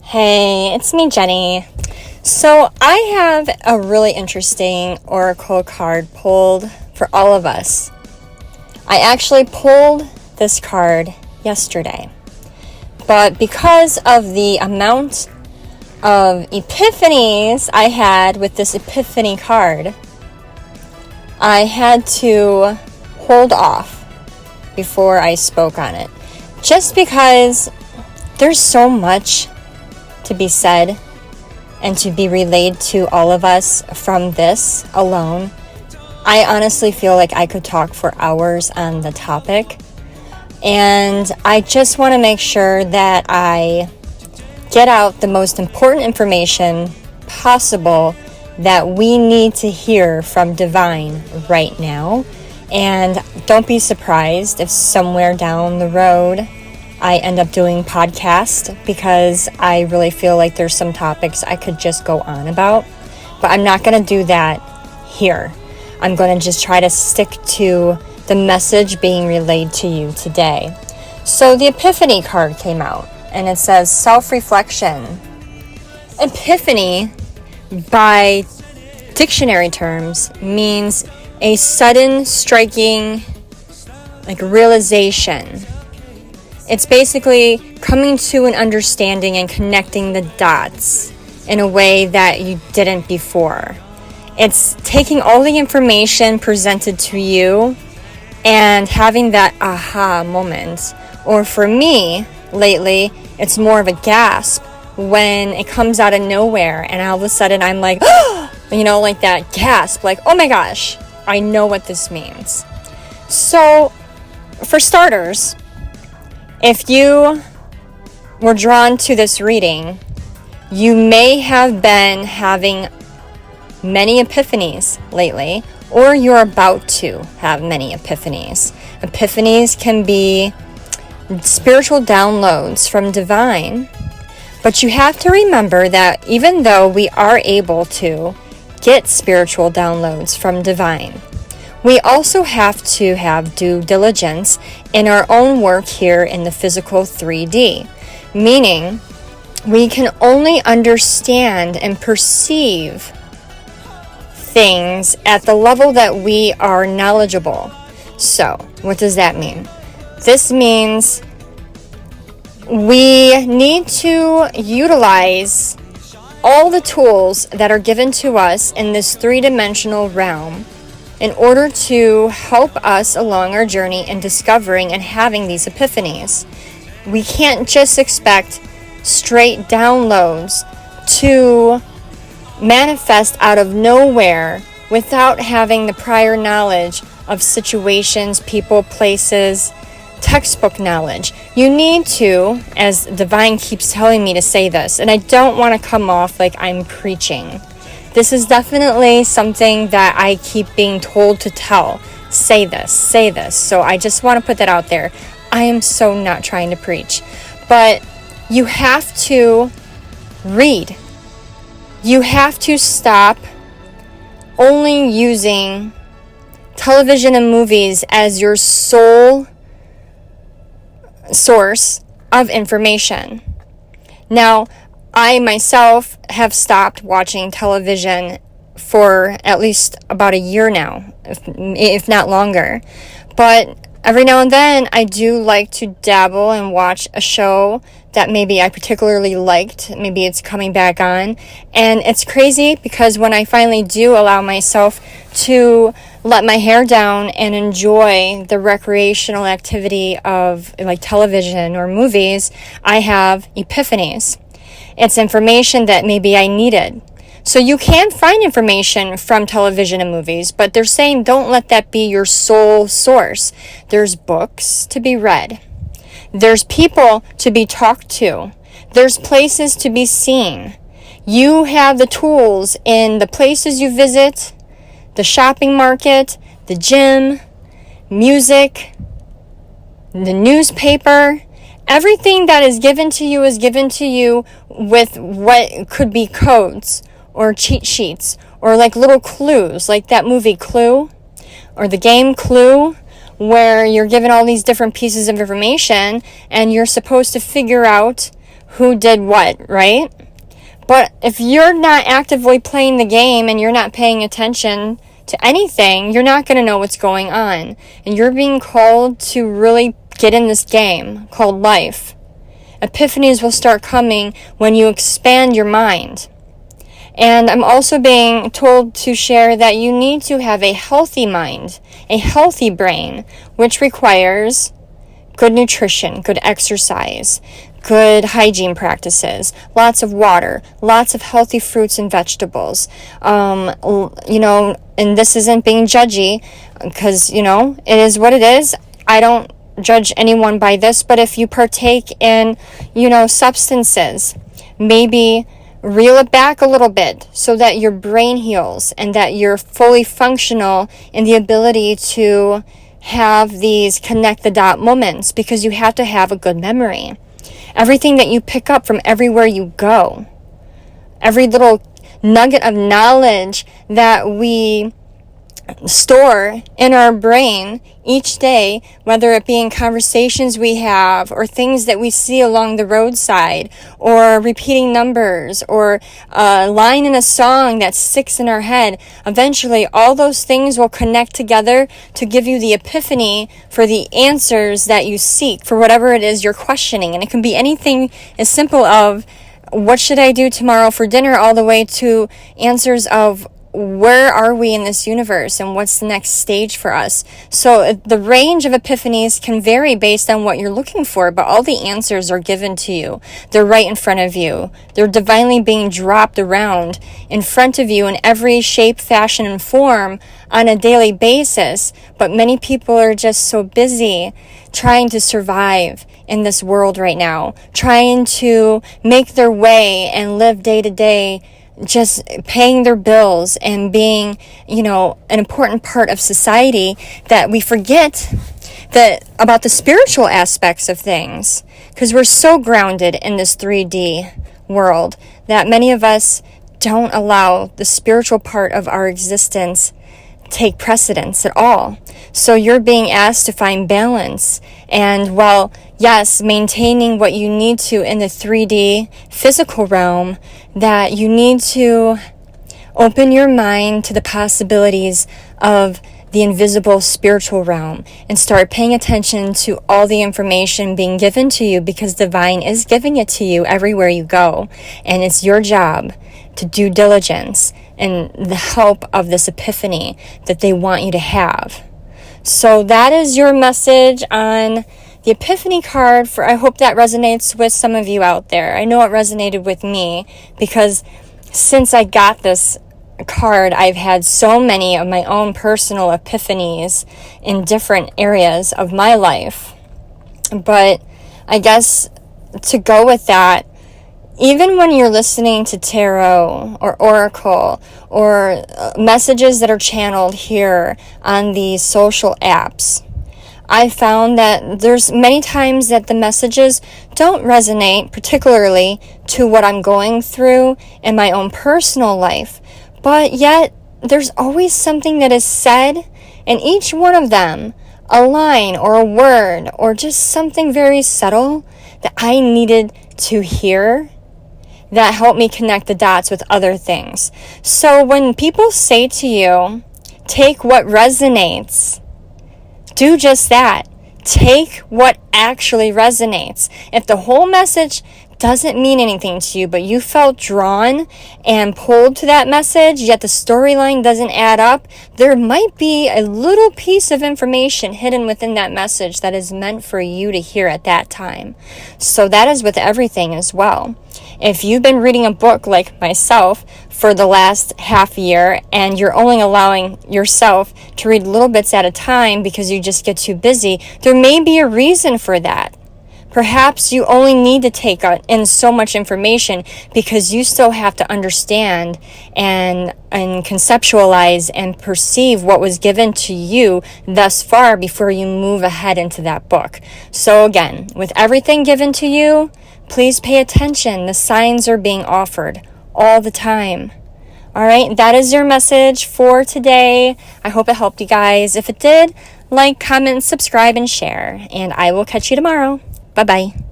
Hey, it's me, Jenny. So I have a really interesting oracle card pulled for all of us. I actually pulled this card yesterday, but because of the amount of epiphanies I had with this epiphany card, I had to hold off before I spoke on it, just because there's so much to be said and to be relayed to all of us from this alone. I honestly feel like I could talk for hours on the topic, and I just want to make sure that I get out the most important information possible that we need to hear from Divine right now. And don't be surprised if somewhere down the road I end up doing podcast, because I really feel like there's some topics I could just go on about, but I'm not going to do that here. I'm going to just try to stick to the message being relayed to you today. So the Epiphany card came out, and it says self-reflection. Epiphany, by dictionary terms, means a sudden striking, realization. It's basically coming to an understanding and connecting the dots in a way that you didn't before. It's taking all the information presented to you and having that aha moment. Or for me, lately, it's more of a gasp when it comes out of nowhere and all of a sudden I'm like, like that gasp, like, oh my gosh, I know what this means. So, for starters, if you were drawn to this reading, you may have been having many epiphanies lately, or you're about to have many epiphanies. Epiphanies can be spiritual downloads from Divine, but you have to remember that even though we are able to get spiritual downloads from Divine, we also have to have due diligence in our own work here in the physical 3D, meaning we can only understand and perceive things at the level that we are knowledgeable. So, what does that mean? This means we need to utilize all the tools that are given to us in this three-dimensional realm in order to help us along our journey in discovering and having these epiphanies. We can't just expect straight downloads to manifest out of nowhere without having the prior knowledge of situations, people, places, textbook knowledge. You need to, as Divine keeps telling me to say this, and I don't want to come off like I'm preaching. This is definitely something that I keep being told to tell. Say this, say this. So I just want to put that out there. I am so not trying to preach. But you have to read. You have to stop only using television and movies as your sole source of information. Now, I myself have stopped watching television for at least about a year now, if not longer. But every now and then, I do like to dabble and watch a show that maybe I particularly liked. Maybe it's coming back on. And it's crazy because when I finally do allow myself to let my hair down and enjoy the recreational activity of television or movies, I have epiphanies. It's information that maybe I needed. So you can find information from television and movies, but they're saying don't let that be your sole source. There's books to be read. There's people to be talked to. There's places to be seen. You have the tools in the places you visit, the shopping market, the gym, music, the newspaper. Everything that is given to you with what could be codes or cheat sheets or little clues, like that movie Clue or the game Clue, where you're given all these different pieces of information and you're supposed to figure out who did what, right? But if you're not actively playing the game and you're not paying attention to anything, you're not going to know what's going on. And you're being called to really get in this game called life. Epiphanies will start coming when you expand your mind. And I'm also being told to share that you need to have a healthy mind, a healthy brain, which requires good nutrition, good exercise, good hygiene practices, lots of water, lots of healthy fruits and vegetables. And this isn't being judgy because, it is what it is. I don't judge anyone by this, but if you partake in, substances, maybe reel it back a little bit so that your brain heals and that you're fully functional in the ability to have these connect the dot moments, because you have to have a good memory. Everything that you pick up from everywhere you go, every little nugget of knowledge that we store in our brain each day, whether it be in conversations we have or things that we see along the roadside or repeating numbers or a line in a song that sticks in our head, eventually all those things will connect together to give you the epiphany for the answers that you seek for whatever it is you're questioning. And it can be anything as simple of what should I do tomorrow for dinner, all the way to answers of where are we in this universe and what's the next stage for us. So the range of epiphanies can vary based on what you're looking for, but all the answers are given to you. They're right in front of you. They're divinely being dropped around in front of you in every shape, fashion, and form on a daily basis. But many people are just so busy trying to survive in this world right now, trying to make their way and live day to day, just paying their bills and being, an important part of society, that we forget that about the spiritual aspects of things, because we're so grounded in this 3D world that many of us don't allow the spiritual part of our existence take precedence at all. So you're being asked to find balance, and while yes, maintaining what you need to in the 3D physical realm, that you need to open your mind to the possibilities of the invisible spiritual realm and start paying attention to all the information being given to you, because divine is giving it to you everywhere you go. And it's your job to do diligence and the help of this epiphany that they want you to have. So that is your message on the Epiphany card. I hope that resonates with some of you out there. I know it resonated with me, because since I got this card, I've had so many of my own personal epiphanies in different areas of my life. But I guess to go with that, even when you're listening to tarot or oracle or messages that are channeled here on these social apps, I found that there's many times that the messages don't resonate particularly to what I'm going through in my own personal life. But yet, there's always something that is said in each one of them, a line or a word or just something very subtle that I needed to hear, that helped me connect the dots with other things. So when people say to you, take what resonates, do just that. Take what actually resonates. If the whole message doesn't mean anything to you, but you felt drawn and pulled to that message, yet the storyline doesn't add up, there might be a little piece of information hidden within that message that is meant for you to hear at that time. So that is with everything as well. If you've been reading a book like myself for the last half year and you're only allowing yourself to read little bits at a time because you just get too busy, there may be a reason for that. Perhaps you only need to take in so much information because you still have to understand and conceptualize and perceive what was given to you thus far before you move ahead into that book. So again, with everything given to you, please pay attention. The signs are being offered all the time. All right, that is your message for today. I hope it helped you guys. If it did, like, comment, subscribe, and share. And I will catch you tomorrow. Bye-bye.